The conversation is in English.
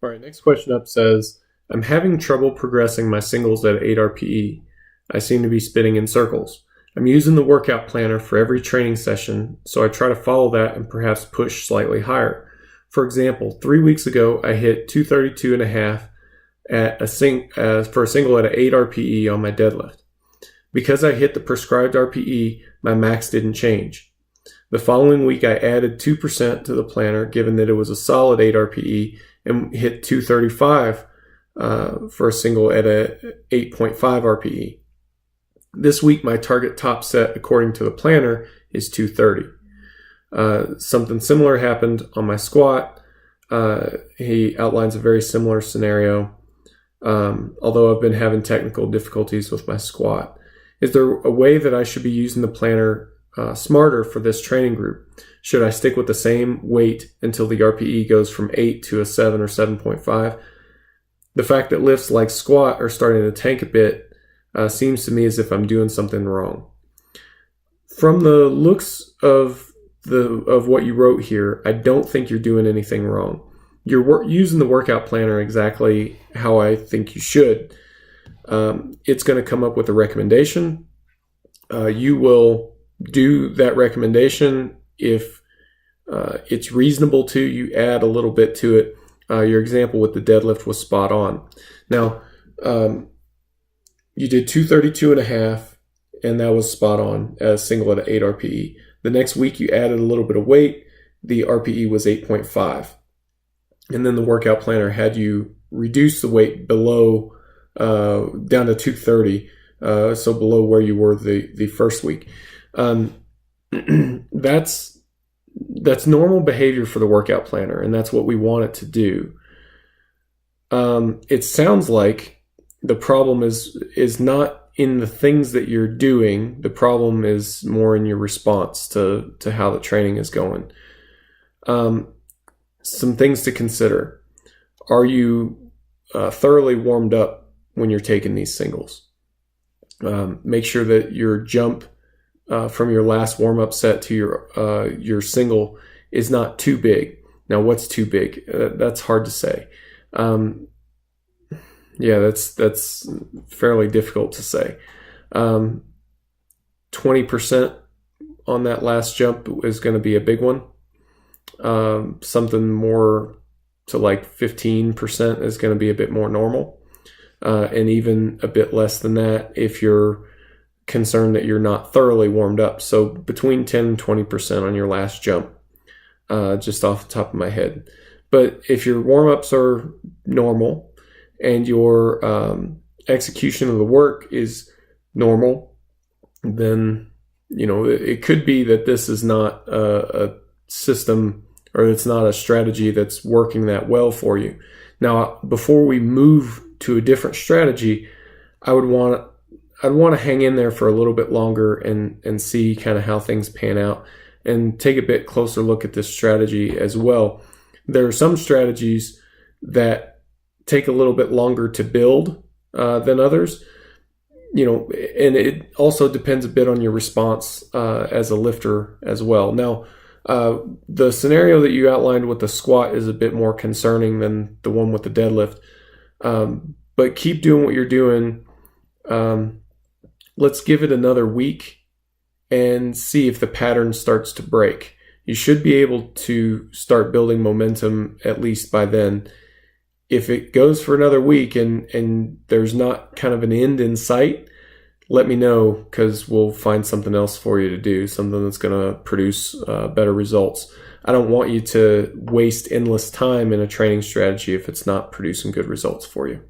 All right, next question up says, I'm having trouble progressing my singles at 8 RPE. I seem to be spinning in circles. I'm using the workout planner for every training session, so I try to follow that and perhaps push slightly higher. For example, 3 weeks ago, I hit 232 and a half for a single at an 8 RPE on my deadlift. Because I hit the prescribed RPE, my max didn't change. The following week, I added 2% to the planner, given that it was a solid 8 RPE, and hit 235 for a single at a 8.5 RPE. This week, my target top set, according to the planner, is 230. Something similar happened on my squat. He outlines a very similar scenario, although I've been having technical difficulties with my squat. Is there a way that I should be using the planner smarter for this training group? Should I stick with the same weight until the RPE goes from 8 to a 7 or 7.5? The fact that lifts like squat are starting to tank a bit seems to me as if I'm doing something wrong. From the looks of what you wrote here, I don't think you're doing anything wrong. You're using the workout planner exactly how I think you should. It's going to come up with a recommendation. You will do that recommendation. If it's reasonable to, you add a little bit to it. Your example with the deadlift was spot on. Now, you did 232 and a half, and that was spot on as single at an 8 RPE. The next week, you added a little bit of weight. The RPE was 8.5. And then the workout planner had you reduce the weight below, down to 230, so below where you were the first week. That's normal behavior for the workout planner, and that's what we want it to do. It sounds like the problem is not in the things that you're doing. The problem is more in your response to how the training is going. Some things to consider. Are you thoroughly warmed up when you're taking these singles? Make sure that your jump from your last warm-up set to your single is not too big. Now, what's too big? That's hard to say. That's fairly difficult to say. 20% on that last jump is going to be a big one. Something more to like 15% is going to be a bit more normal. And even a bit less than that if you're concerned that you're not thoroughly warmed up. So between 10 and 20% on your last jump, just off the top of my head. But if your warm-ups are normal and your execution of the work is normal, then, it could be that this is not a system, or it's not a strategy that's working that well for you. Now, before we move to a different strategy, I'd want to hang in there for a little bit longer and see kind of how things pan out and take a bit closer look at this strategy as well. There are some strategies that take a little bit longer to build than others, and it also depends a bit on your response as a lifter as well. Now, the scenario that you outlined with the squat is a bit more concerning than the one with the deadlift. But keep doing what you're doing. Let's give it another week and see if the pattern starts to break. You should be able to start building momentum at least by then. If it goes for another week and there's not kind of an end in sight, let me know, because we'll find something else for you to do, something that's going to produce better results. I don't want you to waste endless time in a training strategy if it's not producing good results for you.